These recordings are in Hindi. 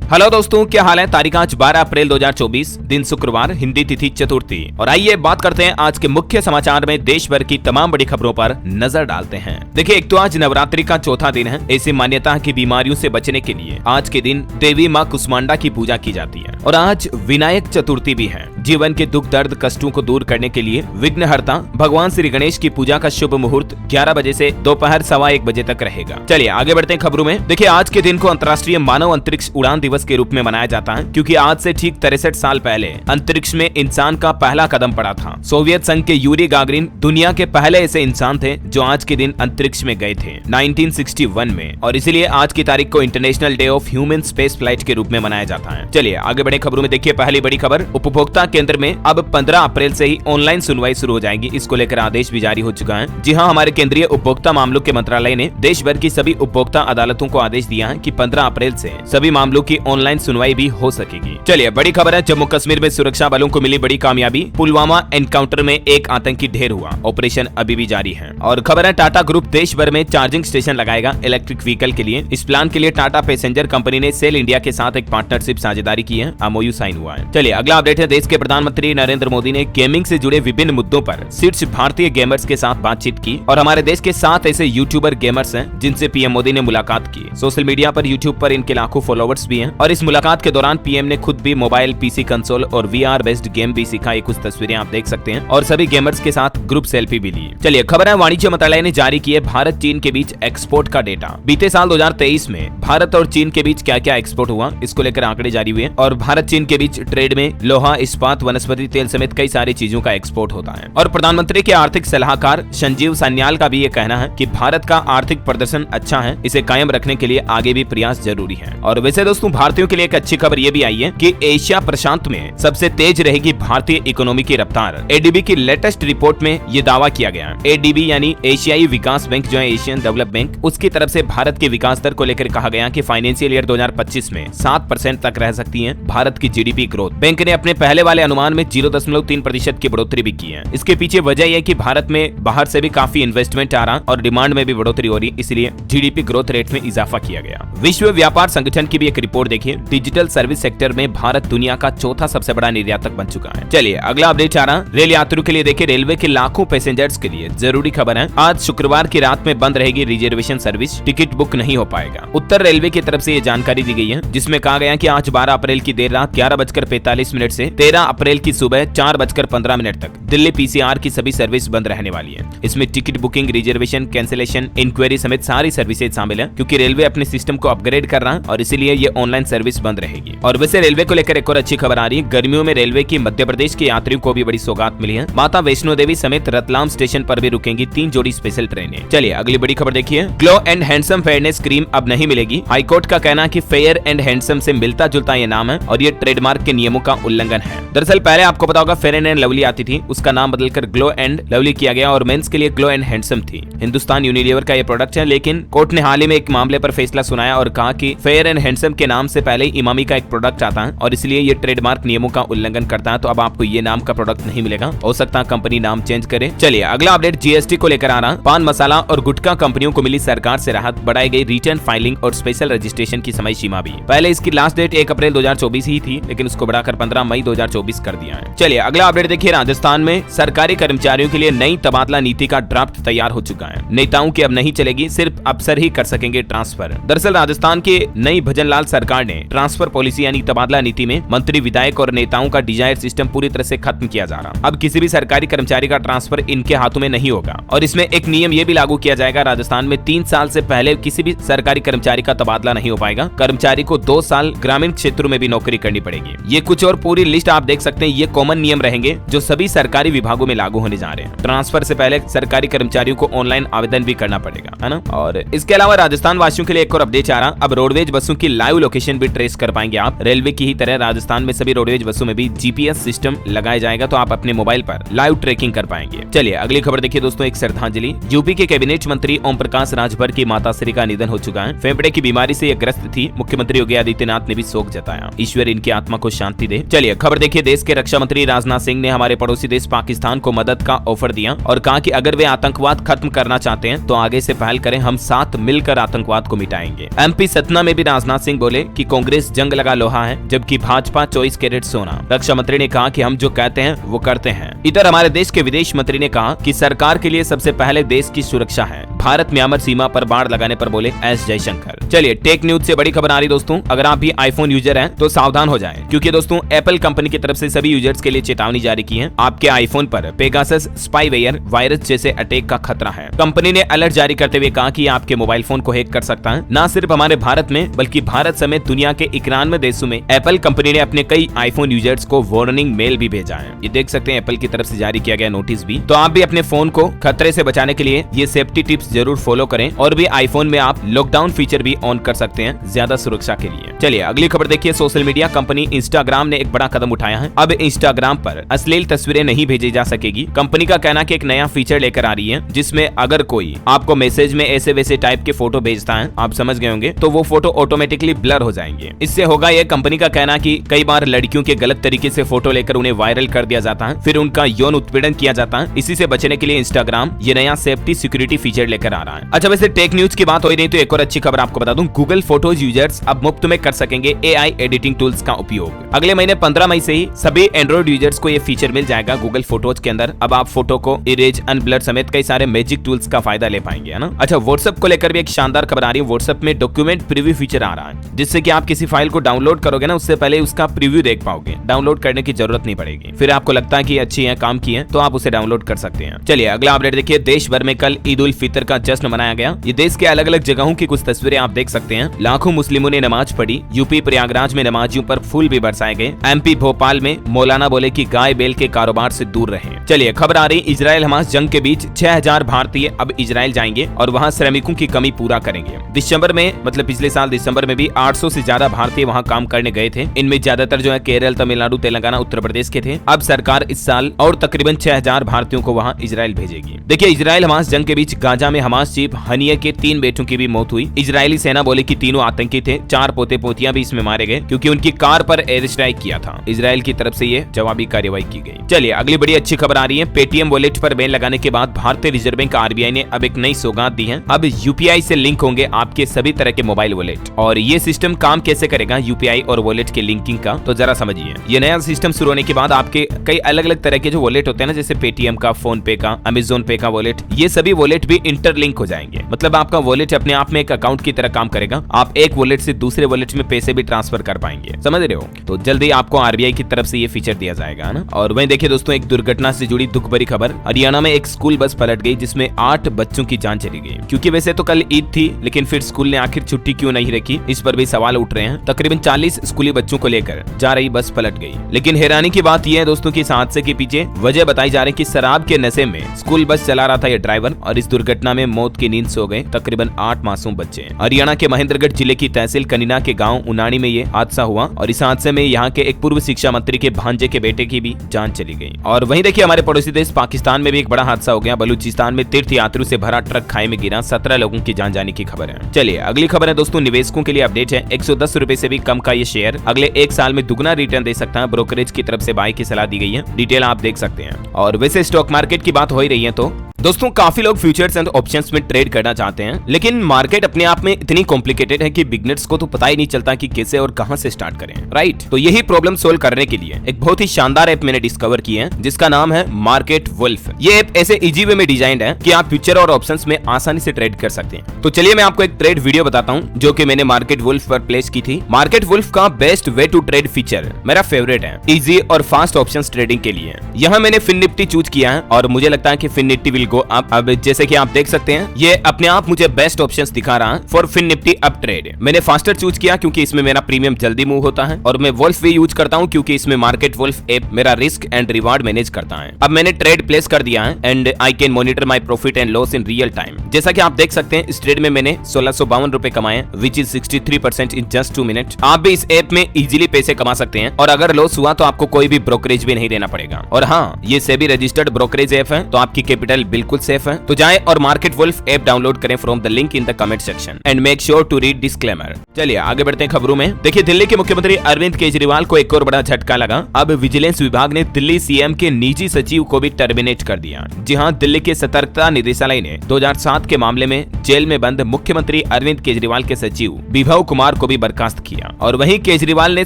हेलो दोस्तों, क्या हाल है। तारीख आज 12 अप्रैल 2024, दिन शुक्रवार, हिंदी तिथि चतुर्थी। और आइए बात करते हैं आज के मुख्य समाचार में देश भर की तमाम बड़ी खबरों पर नजर डालते हैं। देखिए, एक तो आज नवरात्रि का चौथा दिन है। ऐसी मान्यता है कि बीमारियों से बचने के लिए आज के दिन देवी माँ कुष्मांडा की पूजा की जाती है। और आज विनायक चतुर्थी भी है। जीवन के दुख दर्द कष्टों को दूर करने के लिए विघ्नहर्ता भगवान श्री गणेश की पूजा का शुभ मुहूर्त 11 बजे से दोपहर 1:15 बजे तक रहेगा। चलिए आगे बढ़ते हैं खबरों में। देखिए, आज के दिन को अंतर्राष्ट्रीय मानव अंतरिक्ष उड़ान दिवस के रूप में मनाया जाता है, क्योंकि आज से ठीक 63 साल पहले अंतरिक्ष में इंसान का पहला कदम पड़ा था। सोवियत संघ के यूरी गागरिन दुनिया के पहले ऐसे इंसान थे जो आज के दिन अंतरिक्ष में गए थे 1961 में। और इसीलिए आज की तारीख को international day of human space flight के रूप में मनाया जाता है। चलिए आगे बढ़े खबरों में। देखिए, पहली बड़ी खबर, उपभोक्ता केंद्र में अब 15 अप्रैल से ही ऑनलाइन सुनवाई शुरू हो जाएगी। इसको लेकर आदेश भी जारी हो चुका है। जी हां, हमारे केंद्रीय उपभोक्ता मामलों के मंत्रालय ने देश भर की सभी उपभोक्ता अदालतों को आदेश दिया है कि 15 अप्रैल से सभी मामलों की ऑनलाइन सुनवाई भी हो सकेगी। चलिए बड़ी खबर है, जम्मू कश्मीर में सुरक्षा बलों को मिली बड़ी कामयाबी। पुलवामा एनकाउंटर में एक आतंकी ढेर हुआ। ऑपरेशन अभी भी जारी है। और खबर है, टाटा ग्रुप देश भर में चार्जिंग स्टेशन लगाएगा इलेक्ट्रिक व्हीकल के लिए। इस प्लान के लिए टाटा पैसेंजर कंपनी ने सेल इंडिया के साथ एक पार्टनरशिप साझेदारी की है। एमओयू साइन हुआ है। चलिए अगला अपडेट है, देश के प्रधानमंत्री नरेंद्र मोदी ने गेमिंग से जुड़े विभिन्न मुद्दों पर शीर्ष भारतीय गेमर्स के साथ बातचीत की। और हमारे देश के 7 ऐसे यूट्यूबर गेमर्स हैं जिनसे पीएम मोदी ने मुलाकात की। सोशल मीडिया पर यूट्यूब पर इनके लाखों फॉलोवर्स भी हैं। और इस मुलाकात के दौरान पीएम ने खुद भी मोबाइल, पीसी कंसोल और वीआर बेस्ड गेम भी सिखाई। कुछ तस्वीरें आप देख सकते हैं। और सभी गेमर्स के साथ ग्रुप सेल्फी भी ली। चलिए खबर है, वाणिज्य मंत्रालय ने जारी किए भारत चीन के बीच एक्सपोर्ट का डेटा। बीते साल 2023 में भारत और चीन के बीच क्या क्या एक्सपोर्ट हुआ, इसको लेकर आंकड़े जारी हुए। और भारत चीन के बीच ट्रेड में लोहा, इस्पात, वनस्पति तेल समेत कई सारी चीजों का एक्सपोर्ट होता है। और प्रधानमंत्री के आर्थिक सलाहकार संजीव सान्याल का भी ये कहना है कि भारत का आर्थिक प्रदर्शन अच्छा है, इसे कायम रखने के लिए आगे भी प्रयास जरूरी है। और वैसे दोस्तों, भारतीयों के लिए एक अच्छी खबर ये भी आई है कि एशिया प्रशांत में सबसे तेज रहेगी भारतीय इकोनॉमी की रफ्तार। एडीबी की लेटेस्ट रिपोर्ट में ये दावा किया गया। एडीबी यानी एशियाई विकास बैंक जो है, एशियन डेवलप बैंक, उसकी तरफ से भारत के विकास दर को लेकर कहा गया कि फाइनेंशियल ईयर 2025 में 7% तक रह सकती है भारत की जीडीपी ग्रोथ। बैंक ने अपने पहले वाले अनुमान में 0.3% की बढ़ोतरी भी की है। इसके पीछे वजह यह कि भारत में बाहर से भी काफी इन्वेस्टमेंट आ रहा और डिमांड में भी बढ़ोतरी हो रही, इसलिए जीडीपी ग्रोथ रेट में इजाफा किया गया। विश्व व्यापार संगठन की भी एक रिपोर्ट देखिए, डिजिटल सर्विस सेक्टर में भारत दुनिया का चौथा सबसे बड़ा निर्यातक बन चुका है। चलिए अगला अपडेट आ रहा, रेल यात्रियों के लिए देखिए, रेलवे के लाखों पैसेंजर्स के लिए जरूरी खबर है। आज शुक्रवार की रात में बंद रहेगी रिजर्वेशन सर्विस, टिकट बुक नहीं हो पाएगा। उत्तर रेलवे की तरफ से ये जानकारी दी गई है, जिसमें कहा गया कि आज 12 अप्रैल की देर रात 11:45 से 13 अप्रैल की सुबह 4:15 तक दिल्ली पीसीआर की सभी सर्विस बंद रहने वाली है। इसमें ticket booking, reservation, cancellation, enquiry समेत सारी सर्विसेज शामिल है, क्योंकि रेलवे अपने सिस्टम को अपग्रेड कर रहा है और इसीलिए ये ऑनलाइन सर्विस बंद रहेगी। और वैसे रेलवे को लेकर एक और अच्छी खबर आ रही है, गर्मियों में रेलवे की मध्य प्रदेश के यात्रियों को भी बड़ी सौगात मिली है। माता वैष्णो देवी समेत रतलाम स्टेशन पर भी रुकेंगी 3 जोड़ी स्पेशल ट्रेनें। चलिए अगली बड़ी खबर देखिए, glow and handsome fairness cream अब नहीं मिलेगी। हाईकोर्ट का कहना है कि फेयर एंड हैंडसम से मिलता जुलता ये नाम है और ये ट्रेडमार्क के नियमों का उल्लंघन है। दरअसल पहले आपको पता होगा फेयर एंड लवली आती थी, उसका नाम बदलकर ग्लो एंड लवली किया गया और मेंस के लिए ग्लो एंड हैंडसम थी। हिंदुस्तान यूनिलीवर का ये प्रोडक्ट है, लेकिन कोर्ट ने हाल ही में एक मामले पर फैसला सुनाया और कहा कि फेयर एंड हैंडसम के नाम से पहले इमामी का एक प्रोडक्ट आता है और इसलिए ये ट्रेडमार्क नियमों का उल्लंघन करता है। तो अब आपको ये नाम का प्रोडक्ट नहीं मिलेगा, हो सकता है कंपनी नाम चेंज करे। चलिए अगला अपडेट जीएसटी को लेकर आ रहा, पान मसाला और गुटखा कंपनियों को मिली सरकार से राहत, बढ़ाई गई रिटर्न फाइलिंग और स्पेशल रजिस्ट्रेशन की समय सीमा भी। पहले इसकी लास्ट डेट 1 अप्रैल 2024 ही थी, लेकिन उसको बढ़ाकर 15 मई 2024 कर दिया है। चलिए अगला अपडेट देखिए, राजस्थान में सरकारी कर्मचारियों के लिए नई तबादला नीति का ड्राफ्ट तैयार हो चुका है। नेताओं की अब नहीं चलेगी, सिर्फ अफसर ही कर सकेंगे ट्रांसफर। दरअसल राजस्थान के नई भजनलाल सरकार ने ट्रांसफर पॉलिसी यानी तबादला नीति में मंत्री, विधायक और नेताओं का डिजायर सिस्टम पूरी तरह से खत्म किया जा रहा। अब किसी भी सरकारी कर्मचारी का ट्रांसफर इनके हाथों में नहीं होगा। और इसमें एक नियम ये भी लागू किया जाएगा, राजस्थान में 3 साल से पहले किसी भी सरकारी कर्मचारी का तबादला नहीं हो पाएगा। कर्मचारी को 2 साल ग्रामीण क्षेत्रों में भी नौकरी करनी पड़ेगी। ये कुछ और पूरी लिस्ट आप देख सकते हैं। ये कॉमन नियम रहेंगे जो सभी सरकारी विभागों में लागू होने जा रहे हैं। ट्रांसफर से पहले सरकारी कर्मचारियों को ऑनलाइन आवेदन भी करना पड़ेगा, है ना। और इसके अलावा राजस्थान वासियों के लिए एक और अपडेट आ रहा, अब रोडवेज बसों की लाइव लोकेशन भी ट्रेस कर पाएंगे आप। रेलवे की ही तरह राजस्थान में सभी रोडवेज बसों में भी जीपीएस सिस्टम लगाया जाएगा, तो आप अपने मोबाइल पर लाइव ट्रैकिंग कर पाएंगे। चलिए अगली खबर देखिए दोस्तों, एक श्रद्धांजलि। यूपी के कैबिनेट मंत्री ओम प्रकाश राजभर की माताश्री का निधन हो चुका है। फेफड़े की बीमारी से यह ग्रस्त थी। मुख्यमंत्री योगी आदित्यनाथ ने भी शोक जताया, ईश्वर इनकी आत्मा को शांति दे। चलिए खबर देखिए, देश के रक्षा मंत्री राजनाथ सिंह ने हमारे पड़ोसी देश पाकिस्तान को मदद का ऑफर दिया और कहा कि अगर वे आतंकवाद खत्म करना चाहते हैं तो आगे से पहल करें, हम साथ मिलकर आतंकवाद को मिटाएंगे। MP सतना में भी राजनाथ सिंह बोले कि कांग्रेस जंग लगा लोहा है जबकि भाजपा 24 कैरेट सोना। रक्षा मंत्री ने कहा कि हम जो कहते हैं वो करते हैं। इधर हमारे देश के विदेश मंत्री ने कहा कि सरकार के लिए सबसे पहले देश की सुरक्षा है। भारत म्यांमार सीमा पर बाढ़ लगाने पर बोले एस जयशंकर। चलिए टेक न्यूज से बड़ी खबर आ रही दोस्तों, अगर आप भी आईफोन यूजर हैं तो सावधान हो जाएं, क्योंकि दोस्तों एप्पल कंपनी की तरफ से सभी यूजर्स के लिए चेतावनी जारी की है। आपके आईफोन पर पेगासस स्पाईवेयर वायरस जैसे अटैक का खतरा है। कंपनी ने अलर्ट जारी करते हुए कहा कि आपके मोबाइल फोन को हैक कर सकता है। न सिर्फ हमारे भारत में बल्कि भारत समेत दुनिया के 91 देशों में एप्पल कंपनी ने अपने कई आईफोन यूजर्स को वार्निंग मेल भी भेजा है। ये देख सकते हैं एप्पल की तरफ से जारी किया गया नोटिस भी। तो आप भी अपने फोन को खतरे से बचाने के लिए ये सेफ्टी टिप्स जरूर फॉलो करें और भी आईफोन में आप लॉकडाउन फीचर भी ऑन कर सकते हैं ज्यादा सुरक्षा के लिए। चलिए अगली खबर देखिए, सोशल मीडिया कंपनी इंस्टाग्राम ने एक बड़ा कदम उठाया है। अब इंस्टाग्राम पर अश्लील तस्वीरें नहीं भेजी जा सकेगी। कंपनी का कहना है कि एक नया फीचर लेकर आ रही है जिसमें अगर कोई आपको मैसेज में ऐसे वैसे टाइप के फोटो भेजता है, आप समझ गए होंगे, तो वो फोटो ऑटोमेटिकली ब्लर हो जाएंगे। इससे होगा ये, कंपनी का कहना कि कई बार लड़कियों के गलत तरीके से फोटो लेकर उन्हें वायरल कर दिया जाता है, फिर उनका यौन उत्पीड़न किया जाता है। इसी से बचने के लिए इंस्टाग्राम ये नया सेफ्टी सिक्योरिटी फीचर लेकर आ रहा है। अच्छा वैसे टेक न्यूज की बात हो रही तो एक और अच्छी खबर आपको बता दूं, गूगल फोटोज यूजर्स अब मुफ्त में कर सकेंगे AI एडिटिंग टूल्स का उपयोग। अगले महीने 15 मई से ही सभी एंड्रॉइड यूजर्स को ये फीचर मिल जाएगा गूगल फोटोज के अंदर। अब आप फोटो को इरेज, अनब्लर समेत कई सारे मैजिक टूल्स का फायदा ले पाएंगे, है ना। अच्छा व्हाट्सएप को लेकर भी एक शानदार खबर आ रही है। व्हाट्सएप में डॉक्यूमेंट प्रीव्यू फीचर आ रहा है, जिससे कि आप किसी फाइल को डाउनलोड करोगे ना, उससे पहले उसका प्रीव्यू देख पाओगे। डाउनलोड करने की जरूरत नहीं पड़ेगी। फिर आपको लगता है कि अच्छी है, काम की है, तो आप उसे डाउनलोड कर सकते हैं। चलिए अगला अपडेट देखिए, देश भर में कल ईद उल फितर का जश्न मनाया गया। ये देश के अलग अलग जगहों की कुछ तस्वीरें आप देख सकते हैं। लाखों मुस्लिमों ने नमाज पढ़ी। यूपी प्रयागराज में नमाजियों पर फूल भी बरसाए गए। MP भोपाल में मौलाना बोले कि गाय बैल के कारोबार से दूर रहें। चलिए खबर आ रही, इजराइल हमास जंग के बीच 6000 भारतीय अब इजराइल जाएंगे और वहां श्रमिकों की कमी पूरा करेंगे। दिसंबर में, मतलब पिछले साल दिसंबर में भी 800 से ज्यादा भारतीय वहां काम करने गए थे। इनमें ज्यादातर जो है केरल, तमिलनाडु, तेलंगाना, उत्तर प्रदेश के थे। अब सरकार इस साल और तकरीबन 6000 भारतीयों को वहां इजराइल भेजेगी। देखिए इजराइल हमास जंग के बीच गाजा में हमास चीफ हनिये के 3 बेटों की भी मौत हुई। इजरायली सेना बोले कि तीनों आतंकी थे। 4 पोते पोतियां भी इसमें मारे गए क्योंकि उनकी कार पर एयर स्ट्राइक किया था। इजराइल की तरफ से ये जवाबी कार्रवाई की गई। चलिए अगली बड़ी अच्छी खबर आ रही है, पेटीएम वॉलेट पर बैन लगाने के बाद भारतीय रिजर्व बैंक RBI ने अब एक नई सौगात दी है। अब UPI से लिंक होंगे आपके सभी तरह के मोबाइल वॉलेट। और ये सिस्टम काम कैसे करेगा UPI और वॉलेट के लिंकिंग का, तो जरा समझिए। ये नया सिस्टम शुरू होने के बाद आपके कई अलग अलग तरह के जो वॉलेट होते हैं ना, जैसे पेटीएम का, फोन पे का, अमेजोन पे का वॉलेट, ये सभी वॉलेट भी इंटरलिंक हो जाएंगे। मतलब आपका वॉलेट अपने आप में एक अकाउंट की तरह काम करेगा। आप एक वॉलेट से दूसरे वॉलेट में पैसे भी ट्रांसफर कर पाएंगे, समझ रहे हो। तो जल्दी आपको RBI की तरफ से ये फीचर दिया जाएगा ना। और वहीं देखिए दोस्तों, एक दुर्घटना से जुड़ी दुख भरी खबर। हरियाणा में एक स्कूल बस पलट गई जिसमें 8 बच्चों की जान चली गई। क्योंकि वैसे तो कल ईद थी, लेकिन फिर स्कूल ने आखिर छुट्टी क्यों नहीं रखी, इस पर भी सवाल उठ रहे हैं। तकरीबन 40 स्कूली बच्चों को लेकर जा रही बस पलट गई। लेकिन हैरानी की बात यह है दोस्तों कि इस हादसे के पीछे वजह बताई जा रही है कि शराब के नशे में स्कूल बस चला रहा था ये ड्राइवर, और इस दुर्घटना में मौत की नींद सो गए तकरीबन 8 मासूम बच्चे। हरियाणा के महेंद्रगढ़ जिले की तहसील कनीना के गाँव उनानी में ये हादसा हुआ और इस हादसे में यहाँ के एक पूर्व शिक्षा मंत्री के भांजे के बेटे की भी जान चली गई। और वहीं देखिए हमारे पड़ोसी देश पाकिस्तान में भी एक बड़ा हादसा हो गया। बलूचिस्तान में तीर्थ यात्रियों से भरा ट्रक खाई में गिरा, 17 लोगों की जान जाने की खबर है। चलिए अगली खबर है दोस्तों, निवेशकों के लिए अपडेट है। 110 रुपए से भी कम का ये शेयर अगले 1 साल में दुगना रिटर्न दे सकता है। ब्रोकरेज की तरफ से बाय की सलाह दी गई है। डिटेल आप देख सकते हैं। और वैसे स्टॉक मार्केट की बात हो ही रही है तो दोस्तों काफी लोग फ्यूचर्स एंड ऑप्शंस में ट्रेड करना चाहते हैं, लेकिन मार्केट अपने आप में इतनी कॉम्प्लिकेटेड है कि बिगनर्स को तो पता ही नहीं चलता कि कैसे और कहां से स्टार्ट करें, राइट। तो यही प्रॉब्लम सोल्व करने के लिए एक बहुत ही शानदार ऐप मैंने डिस्कवर की है जिसका नाम है मार्केट वुल्फ। ये ऐप ऐसे इजी वे में डिजाइंड है कि आप फ्यूचर और ऑप्शंस में आसानी से ट्रेड कर सकते हैं। तो चलिए मैं आपको एक ट्रेड वीडियो बताता हूं जो कि मैंने मार्केट वुल्फ पर प्लेस की थी। मार्केट वुल्फ का best way to trade feature मेरा फेवरेट है, इजी और फास्ट ऑप्शंस ट्रेडिंग के लिए। यहाँ मैंने फिन निफ्टी चूज किया है और मुझे लगता है कि Fin Nifty will go up. अब जैसे कि आप देख सकते हैं ये अपने आप मुझे बेस्ट ऑप्शंस दिखा रहा है for Fin Nifty up trade. मैंने फास्टर चूज किया क्योंकि इसमें मेरा प्रीमियम जल्दी मूव होता है, और मैं वुल्फ भी यूज करता हूं क्योंकि इसमें मार्केट वुल्फ ऐप मेरा रिस्क एंड रिवार्ड मैनेज करता है। अब मैंने ट्रेड प्लेस कर दिया है and I can monitor my profit and loss in real time. जैसा कि आप देख सकते हैं इस ट्रेड में मैंने 1652 रुपए कमाए, which is 63% in just 2 minute. आप भी इस ऐप में इजीली पैसे कमा सकते हैं और अगर लॉस हुआ तो आपको कोई भी ब्रोकरेज भी नहीं देना पड़ेगा। और हाँ, ये सेबी रजिस्टर्ड ब्रोकरेज ऐप है तो आपकी कैपिटल बिल्कुल सेफ है। तो जाएं और मार्केट वुल्फ ऐप डाउनलोड करें from the link in the comment section and make sure to read disclaimer. चलिए आगे बढ़ते हैं खबरों में। देखिए दिल्ली के मुख्यमंत्री अरविंद केजरीवाल को एक और बड़ा झटका लगा। अब विजिलेंस विभाग ने दिल्ली सीएम के निजी सचिव को भी टर्मिनेट कर दिया। जी हां, दिल्ली के सतर्कता निदेशालय ने 2007 के मामले में जेल में बंद मुख्यमंत्री अरविंद केजरीवाल के सचिव विभव कुमार को भी बर्खास्त किया। और वहीं केजरीवाल ने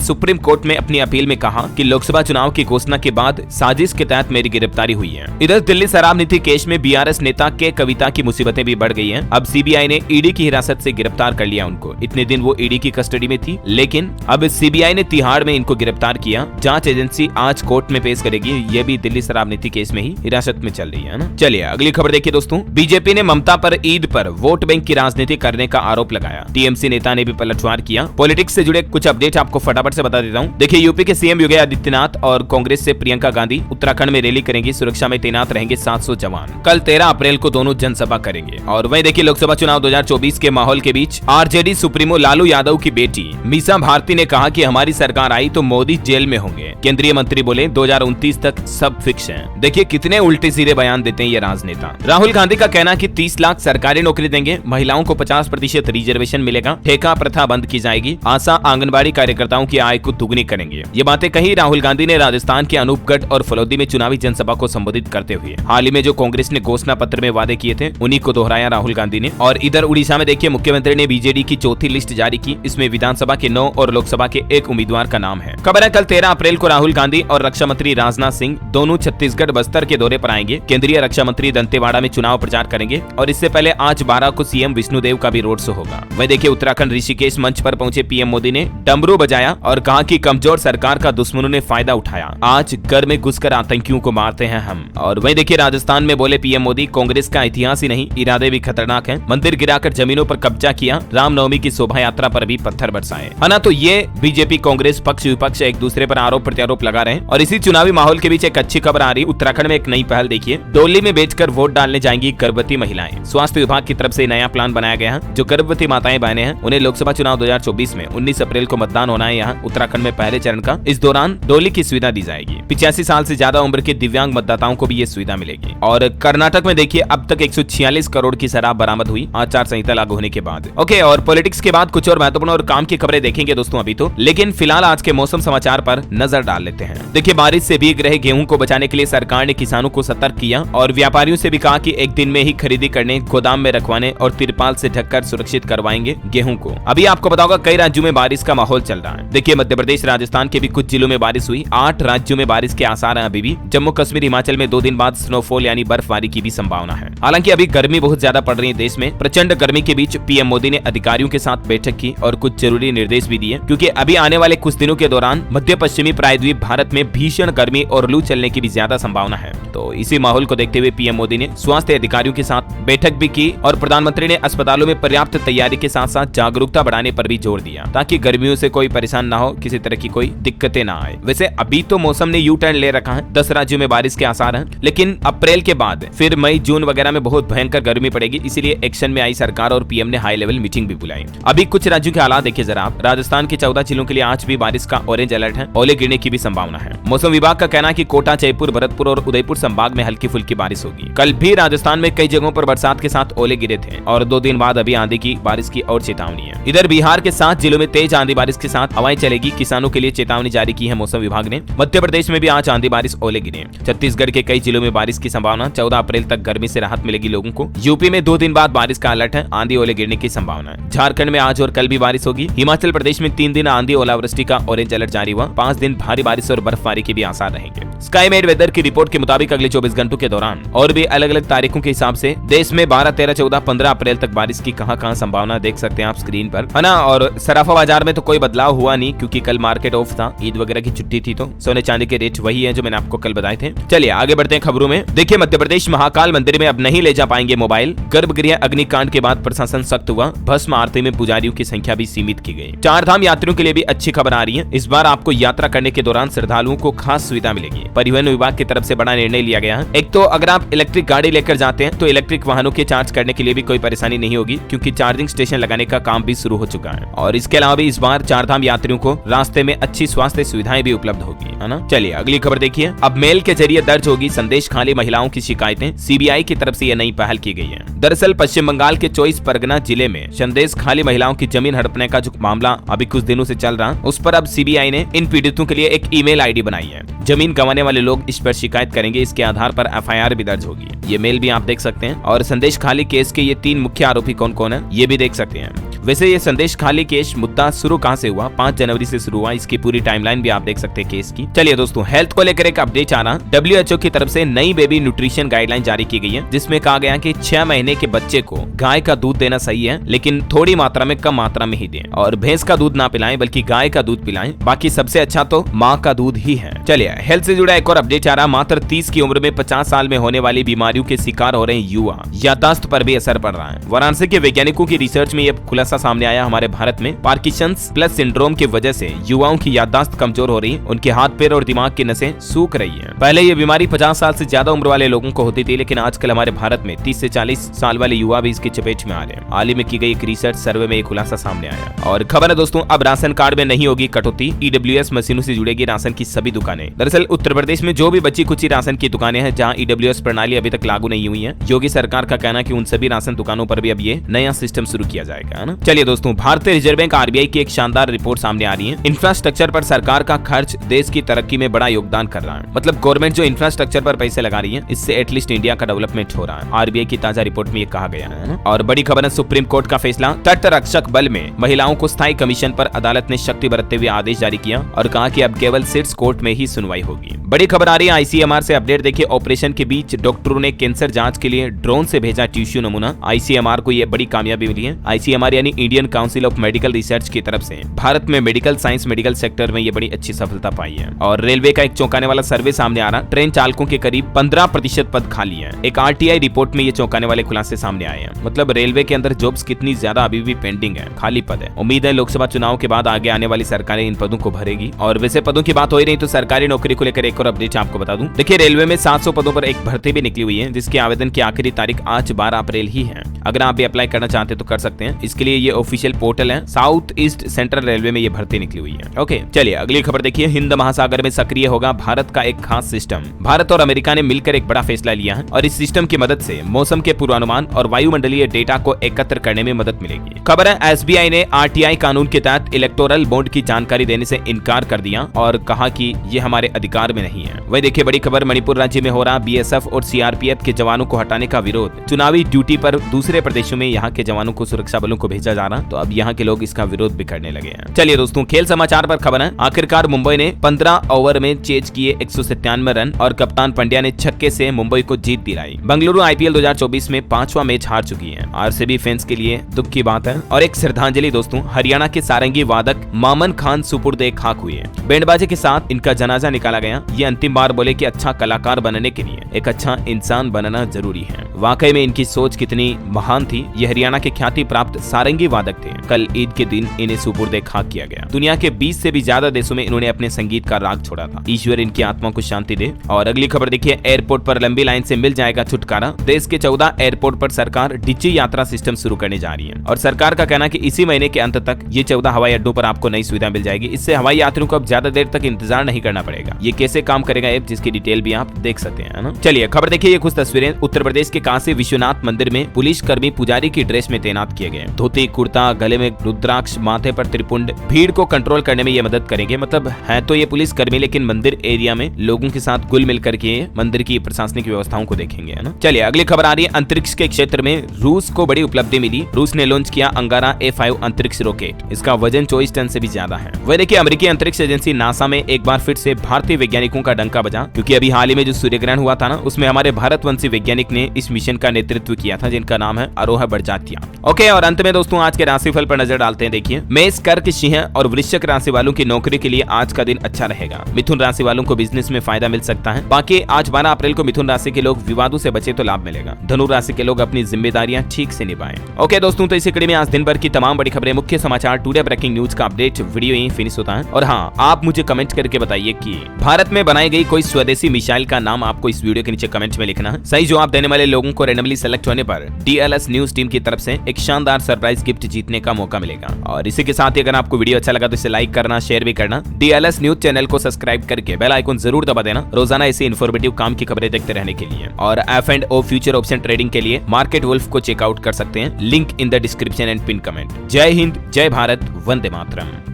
सुप्रीम कोर्ट में अपनी अपील में कहा कि लोकसभा चुनाव की घोषणा के बाद साजिश के तहत मेरी गिरफ्तारी हुई है। इधर दिल्ली शराब नीति केस में बीआरएस नेता के कविता की मुसीबतें भी बढ़ गई हैं। अब सीबीआई ने ईडी की हिरासत से गिरफ्तार कर लिया उनको। इतने दिन वो ईडी की कस्टडी में थी, लेकिन अब सीबीआई ने तिहाड़ में इनको गिरफ्तार किया। जांच एजेंसी आज कोर्ट में पेश करेगी। ये भी दिल्ली शराब नीति केस में ही हिरासत में चल रही है ना। चलिए अगली खबर देखिए दोस्तों। बीजेपी ने ममता पर ईद पर वोट बैंक की राजनीति करने का आरोप लगाया। टीएमसी नेता ने भी पलटवार किया। पॉलिटिक्स से जुड़े कुछ अपडेट आपको फटाफट से बता देता हूँ। देखिए यूपी के सीएम योगी आदित्यनाथ और कांग्रेस से प्रियंका गांधी उत्तराखंड में रैली करेंगी। सुरक्षा में तैनात रहेंगे 700 जवान। कल 13 अप्रैल को दोनों जनसभा करेंगे। और वहीं देखिए लोकसभा चुनाव 2024 के माहौल के बीच आरजेडी सुप्रीमो लालू यादव की बेटी मीसा भारती ने कहा कि हमारी सरकार आई तो मोदी जेल में होंगे। केंद्रीय मंत्री बोले 2029 तक सब फिक्स है। देखिए कितने उल्टे सीधे बयान देते हैं ये राजनेता। राहुल गांधी का कहना कि 30 लाख सरकारी नौकरी देंगे, महिलाओं को 50% रिजर्वेशन मिलेगा, ठेका प्रथा बंद की जाएगी, आशा आंगनबाड़ी कार्यकर्ताओं की आय को दुगनी करेंगे। ये बातें कही राहुल गांधी ने राजस्थान के अनूपगढ़ और फलौदी में चुनावी जनसभा को संबोधित करते हुए। हाल ही में जो कांग्रेस ने घोषणा पत्र में वादे किए थे उन्हीं को दोहराया राहुल गांधी ने। और इधर उड़ीसा में देखिए मुख्यमंत्री ने बीजेडी की चौथी लिस्ट जारी की। इसमें विधानसभा के 9 और लोकसभा के 1 उम्मीदवार का नाम है। खबर है कल 13 अप्रैल को राहुल गांधी और रक्षा मंत्री राजनाथ सिंह दोनों छत्तीसगढ़ बस्तर के दौरे पर आएंगे। केंद्रीय रक्षा मंत्री दंतेवाड़ा में चुनाव प्रचार करेंगे। और इससे पहले आज 12 को सीएम विष्णुदेव का भी रोड शो होगा। वही देखिए उत्तराखंड ऋषिकेश मंच पर पहुंचे पीएम मोदी ने डमरू बजाया और कहा कि कमजोर सरकार का दुश्मनों ने फायदा उठाया। आज घर में घुसकर आतंकियों को मारते हैं हम। और वही देखिए राजस्थान में बोले पीएम मोदी कांग्रेस का इतिहास ही नहीं इरादे भी खतरनाक हैं। मंदिर गिराकर जमीनों पर कब्जा किया, रामनवमी की शोभा यात्रा पर भी पत्थर बरसाए, है ना। तो ये बीजेपी कांग्रेस पक्ष विपक्ष एक दूसरे पर आरोप प्रत्यारोप लगा रहे हैं। और इसी चुनावी माहौल के बीच एक अच्छी खबर आ रही। उत्तराखंड में एक नई पहल देखिए, डोली में बैठकर वोट डालने जाएंगी गर्भवती महिलाएं। स्वास्थ्य विभाग की तरफ से नया प्लान बनाया गया है। जो गर्भवती माताएं बहनें हैं उन्हें लोकसभा चुनाव 2024 में 19 अप्रैल को मतदान होना है यहाँ उत्तराखंड में पहले चरण का। इस दौरान डोली की सुविधा दी जाएगी। 85 साल से ज्यादा उम्र के दिव्यांग मतदाताओं को भी ये सुविधा मिलेगी। और कर्नाटक में देखिए अब तक 146 करोड़ की शराब बरामद हुई आचार संहिता लागू होने के बाद। ओके, और पॉलिटिक्स के बाद कुछ और महत्वपूर्ण और काम की खबरें देखेंगे दोस्तों अभी तो। लेकिन फिलहाल आज के मौसम समाचार पर नजर डाल लेते हैं। देखिए बारिश से भीग रहे गेहूं को बचाने के लिए सरकार ने किसानों को सतर्क किया और व्यापारियों से भी कहा कि एक दिन में ही खरीदी करने, गोदाम में रखवाने और तिरपाल से ढककर सुरक्षित करवाएंगे गेहूं को। अभी आपको बताऊंगा कई राज्यों में बारिश का माहौल चल रहा है। देखिए मध्य प्रदेश राजस्थान के भी कुछ जिलों में बारिश हुई। 8 राज्यों में बारिश के आसार हैं अभी भी। जम्मू कश्मीर हिमाचल में 2 दिन बाद स्नोफॉल यानी बर्फबारी की भी संभावना है। हालांकि अभी गर्मी बहुत ज्यादा पड़ रही है देश में। प्रचंड गर्मी के बीच पीएम मोदी ने अधिकारियों के साथ बैठक की और कुछ जरूरी निर्देश भी दिए, क्योंकि अभी आने वाले कुछ दिनों के दौरान मध्य पश्चिमी प्रायद्वीप भारत में भीषण गर्मी और लू चलने की भी ज्यादा संभावना है। तो इसी माहौल को देखते हुए पीएम मोदी ने स्वास्थ्य अधिकारियों के साथ बैठक भी की और प्रधानमंत्री ने अस्पतालों में पर्याप्त तैयारी के साथ साथ जागरूकता बढ़ाने पर भी जोर दिया, ताकि गर्मियों से कोई परेशान ना हो, किसी तरह की कोई दिक्कतें ना आए। वैसे अभी तो मौसम ने यू टर्न ले रखा है। 10 राज्यों में बारिश के आसार हैं, लेकिन अप्रैल के बाद फिर मई जून वगैरह में बहुत भयंकर गर्मी पड़ेगी। इसीलिए एक्शन में आई सरकार और पीएम ने हाई लेवल मीटिंग भी बुलाई। अभी कुछ राज्यों के हालात देखिए जरा आप। राजस्थान के 14 जिलों के लिए आज भी बारिश का ऑरेंज अलर्ट है। ओले गिरने की भी संभावना है। मौसम विभाग का कहना है कि कोटा, जयपुर, भरतपुर और उदयपुर संभाग में हल्की फुल्की बारिश होगी। कल भी राजस्थान में कई जगहों पर बरसात के साथ ओले गिरे थे और 2 दिन बाद अभी आंधी की बारिश की और चेतावनी है। इधर बिहार के 7 जिलों में तेज आंधी बारिश के साथ हवाएं चलेगी। किसानों के लिए चेतावनी जारी की है मौसम विभाग ने। मध्य प्रदेश में भी आज आंधी बारिश, ओले गिरे। छत्तीसगढ़ के कई जिलों में बारिश की संभावना। 14 अप्रैल तक गर्मी से राहत मिलेगी लोगों को। यूपी में 2 दिन बाद बारिश का अलर्ट है। आंधी ओले गिरने की संभावना है। झारखंड में आज और कल भी बारिश होगी। हिमाचल प्रदेश में 3 दिन आंधी ओलावृष्टि का ऑरेंज अलर्ट जारी हुआ। 5 दिन भारी बारिश और बर्फबारी के भी आसार रहेंगे। स्काईमेड वेदर की रिपोर्ट के मुताबिक अगले 24 घंटों के दौरान और भी अलग अलग तारीखों के हिसाब से देश में 12, 13, 14, 15 अप्रैल तक बारिश की कहां संभावना देख सकते हैं आप स्क्रीन पर, है ना। और सराफा बाजार में तो कोई बदलाव हुआ नहीं, क्योंकि कल मार्केट ऑफ था, ईद वगैरह की छुट्टी थी। तो सोने चांदी के रेट वही है जो मैंने आपको कल बताए थे। चलिए आगे बढ़ते हैं खबरों में। देखिए मध्य प्रदेश महाकाल मंदिर में अब नहीं ले जा पाएंगे मोबाइल। गर्भगृह अग्निकांड के बाद प्रशासन सख्त हुआ। भस्म आरती में पुजारियों की संख्या भी सीमित की गई। 4 धाम यात्रियों के लिए भी अच्छी खबर आ रही है। इस बार आपको यात्रा करने के दौरान श्रद्धालुओं को खास सुविधा मिलेगी। परिवहन विभाग की तरफ से बड़ा निर्णय लिया गया है। एक तो अगर आप इलेक्ट्रिक गाड़ी लेकर जाते हैं तो इलेक्ट्रिक वाहनों के चार्ज करने के लिए भी कोई परेशानी नहीं होगी, क्योंकि चार्जिंग स्टेशन लगाने का काम भी शुरू हो चुका है। और इसके अलावा भी इस बार 4 धाम यात्रियों को रास्ते में अच्छी स्वास्थ्य सुविधाएं भी उपलब्ध होगी, है ना। चलिए अगली खबर देखिए। अब मेल के जरिए दर्ज होगी संदेश खाली महिलाओं की शिकायतें। सकें, सीबीआई की तरफ से यह नई पहल की गई है। दरअसल पश्चिम बंगाल के 24 परगना जिले में संदेश खाली महिलाओं की जमीन हड़पने का जो मामला अभी कुछ दिनों से चल रहा, उस पर अब सीबीआई ने इन पीड़ितों के लिए एक ईमेल आईडी बनाई है। जमीन गंवाने वाले लोग इस पर शिकायत करेंगे, इसके आधार पर एफआईआर भी दर्ज होगी। ये मेल भी आप देख सकते हैं। और संदेश खाली केस के ये 3 मुख्य आरोपी कौन कौन है ये भी देख सकते हैं। वैसे ये संदेश खाली केस मुद्दा शुरू कहां से हुआ, 5 जनवरी से शुरू हुआ। इसकी पूरी टाइमलाइन भी आप देख सकते हैं केस की। चलिए दोस्तों, हेल्थ को लेकर एक अपडेट आ रहा। WHO की तरफ से नई बेबी न्यूट्रिशन गाइडलाइन जारी की गई है, जिसमें कहा गया कि 6 महीने के बच्चे को गाय का दूध देना सही है, लेकिन थोड़ी मात्रा में, कम मात्रा में ही दें, और भैंस का दूध ना पिलाएं बल्कि गाय का दूध पिलाएं। बाकी सबसे अच्छा तो माँ का दूध ही है। चलिए, हेल्थ से जुड़ा एक और अपडेट आ रहा। मात्र 30 की उम्र में 50 साल में होने वाली बीमारियों के शिकार हो रहे युवा, याददाश्त पर भी असर पड़ रहा है। वाराणसी के वैज्ञानिकों की रिसर्च में यह खुलासा सामने आया। हमारे भारत में पार्किंसंस प्लस सिंड्रोम की वजह से युवाओं की याददाश्त कमजोर हो रही, उनके हाथ पैर और दिमाग की नसें सूख रही है। पहले ये बीमारी 50 साल से ज्यादा उम्र वाले लोगों को होती थी, लेकिन आजकल हमारे भारत में 30 से 40 साल वाले युवा भी इसकी चपेट में आ रहे हैं। हाल ही में की गई एक रिसर्च सर्वे में एक खुलासा सामने आया। और खबर है दोस्तों, अब राशन कार्ड में नहीं होगी कटौती, EWS मशीनों से जुड़ेगी राशन की सभी दुकानें। दरअसल उत्तर प्रदेश में जो भी बची कुची राशन की दुकानें हैं जहां EWS प्रणाली अभी तक लागू नहीं हुई है, योगी सरकार का कहना कि उन सभी राशन दुकानों पर भी अब ये नया सिस्टम शुरू किया जाएगा, है ना। चलिए दोस्तों, भारतीय रिजर्व बैंक RBI की एक शानदार रिपोर्ट सामने आ रही है। इंफ्रास्ट्रक्चर पर सरकार का खर्च देश की तरक्की में बड़ा योगदान कर रहा है। मतलब गवर्नमेंट जो इंफ्रास्ट्रक्चर पर पैसे लगा रही है, इससे एटलीस्ट इंडिया का डेवलपमेंट हो रहा है। RBI की ताजा रिपोर्ट में ये कहा गया है। और बड़ी खबर है, सुप्रीम कोर्ट का फैसला। तट रक्षक बल में महिलाओं को स्थायी कमीशन पर अदालत ने शक्ति बरतते हुए आदेश जारी किया और कहा कि अब केवल सिट्स कोर्ट में ही सुनवाई होगी। बड़ी खबर आ रही है ICMR से अपडेट देखिए। ऑपरेशन के बीच डॉक्टरों ने कैंसर जांच के लिए ड्रोन से भेजा टिश्यू नमूना। ICMR को ये बड़ी कामयाबी मिली है। ICMR यानी Indian council of medical research की तरफ से भारत में मेडिकल साइंस मेडिकल सेक्टर में ये बड़ी अच्छी सफलता पाई है। और रेलवे का एक चौंकाने वाला सर्वे सामने आ रहा। ट्रेन चालकों के करीब 15% पद खाली है। एक RTI रिपोर्ट में ये चौंकाने वाले खुलासे सामने आए हैं। मतलब रेलवे के अंदर जॉब्स कितनी ज्यादा अभी भी पेंडिंग है, खाली पद है। उम्मीद है लोकसभा चुनाव के बाद आगे आने वाली सरकारें इन पदों को भरेगी। और वैसे पदों की बात हो ही रही तो सरकारी नौकरी को लेकर एक और अपडेट आपको बता दूं। देखिए, रेलवे में 700 पदों पर एक भर्ती भी निकली हुई है, जिसके आवेदन की आखिरी तारीख आज 12 अप्रैल ही है। अगर आप भी अप्लाई करना चाहते तो कर सकते हैं। इसके लिए ये ऑफिशियल पोर्टल है। साउथ ईस्ट सेंट्रल रेलवे में ये भर्ती निकली हुई है। ओके, चलिए अगली खबर देखिए। हिंद महासागर में सक्रिय होगा भारत का एक खास सिस्टम। भारत और अमेरिका ने मिलकर एक बड़ा फैसला लिया है और इस सिस्टम की मदद से मौसम के पूर्वानुमान और वायुमंडलीय डेटा को एकत्र करने में मदद मिलेगी। खबर है, SBI ने RTI कानून के तहत इलेक्टोरल बॉन्ड की जानकारी देने से इनकार कर दिया और कहा कि ये हमारे अधिकार में नहीं है। वही देखिए बड़ी खबर, मणिपुर राज्य में हो रहा BSF और CRPF के जवानों को हटाने का विरोध। चुनावी ड्यूटी पर दूसरे प्रदेशों में यहाँ के जवानों को सुरक्षा बलों को भेजा जा रहा, तो अब यहाँ के लोग इसका विरोध भी करने लगे हैं। चलिए दोस्तों, खेल समाचार पर खबर है। आखिरकार मुंबई ने 15 ओवर में चेज किए 197 रन और कप्तान पंड्या ने छक्के से मुंबई को जीत दिलाई। बंगलुरु IPL 2024 में 5वां मैच हार चुकी है। RCB फैंस के लिए दुख की बात है। और एक श्रद्धांजलि दोस्तों, हरियाणा के सारंगी वादक मामन खान सुपुर्दे खाक हुए। बैंडबाजे के साथ इनका जनाजा निकाला गया। ये अंतिम बार बोले कि अच्छा कलाकार बनने के लिए एक अच्छा इंसान बनना जरूरी है। वाकई में इनकी सोच कितनी महान थी। ये हरियाणा के ख्याति प्राप्त सारंगी वादक थे। कल ईद के दिन इन्हें सुपुर्दे खाक किया गया। दुनिया के 20 से भी ज्यादा देशों में इन्होंने अपने संगीत का राग छोड़ा था। ईश्वर इनकी आत्मा को शांति दे। और अगली खबर देखिए, एयरपोर्ट पर लंबी लाइन से मिल जाएगा छुटकारा। देश के 14 एयरपोर्ट पर सरकार डिजी यात्रा सिस्टम शुरू करने जा रही है और सरकार का कहना कि इसी महीने के अंत तक ये 14 हवाई अड्डों पर आपको नई सुविधा मिल जाएगी। इससे हवाई यात्रियों को अब ज्यादा देर तक इंतजार नहीं करना पड़ेगा। ये कैसे काम करेगा ऐप, जिसकी डिटेल भी आप देख सकते हैं, ना। चलिए खबर देखिए, ये कुछ तस्वीरें। उत्तर प्रदेश के काशी विश्वनाथ मंदिर में पुलिस कर्मी पुजारी की ड्रेस में तैनात किए गए। धोती कुर्ता, गले में रुद्राक्ष, माथे पर त्रिपुंड। भीड़ को कंट्रोल करने में ये मदद करेंगे। मतलब है तो ये पुलिस कर्मी, लेकिन मंदिर एरिया में लोगों के साथ घुल मिल करके मंदिर की प्रशासनिक व्यवस्थाओं को देखेंगे, है ना। चलिए अगली खबर आ रही है। अंतरिक्ष के क्षेत्र में रूस को बड़ी उपलब्धि मिली। रूस ने लॉन्च किया अंगारा A5 अंतरिक्ष रॉकेट। इसका वजन 24 टन से भी ज्यादा है। वह देखिए, अमेरिकी अंतरिक्ष एजेंसी नासा में एक बार फिर से भारतीय वैज्ञानिकों का डंका बजा, क्योंकि अभी हाल ही में जो सूर्य ग्रहण हुआ था ना, उसमें हमारे भारतवंशी वैज्ञानिक ने इस मिशन का नेतृत्व किया था, जिनका नाम है आरोहा बड़जात्या। ओके, और अंत में दोस्तों आज के राशिफल पर नजर डालते हैं। देखिए, मेष, कर्क, सिंह और वृश्चिक राशि वालों की नौकरी के लिए आज का दिन अच्छा रहेगा। मिथुन राशि वालों को बिजनेस में फायदा मिल सकता है। बाकी आज 12 अप्रैल को मिथुन राशि के लोग विवादों से बचे तो लाभ मिलेगा। धनु राशि के लोग अपनी जिम्मेदारियां ठीक से निभाएं। ओके दोस्तों, तो इसी कड़ी में आज दिन भर की तमाम बड़ी खबरें, मुख्य समाचार, टुडे ब्रेकिंग न्यूज का अपडेट वीडियो यहीं फिनिश होता है। और हाँ, आप मुझे कमेंट करके बताइए कि भारत में बनाई गई कोई स्वदेशी मिसाइल का नाम आपको इस वीडियो के नीचे कमेंट में लिखना है। सही जवाब देने वाले लोगों लोगों को रेंडमली सेलेक्ट होने पर DLS न्यूज टीम की तरफ से एक शानदार सरप्राइज गिफ्ट जीतने का मौका मिलेगा। और इसी के साथ ही अगर आपको वीडियो अच्छा लगा तो इसे लाइक करना, शेयर भी करना, DLS न्यूज चैनल को सब्सक्राइब करके बेल आइकन जरूर दबा देना रोजाना ऐसी इन्फॉर्मेटिव काम की खबरें देखते रहने के लिए। और F&O फ्यूचर ऑप्शन ट्रेडिंग के लिए मार्केट वुल्फ को चेकआउट कर सकते हैं, link in the description and pin comment. जय हिंद, जय भारत, वंदे मातरम।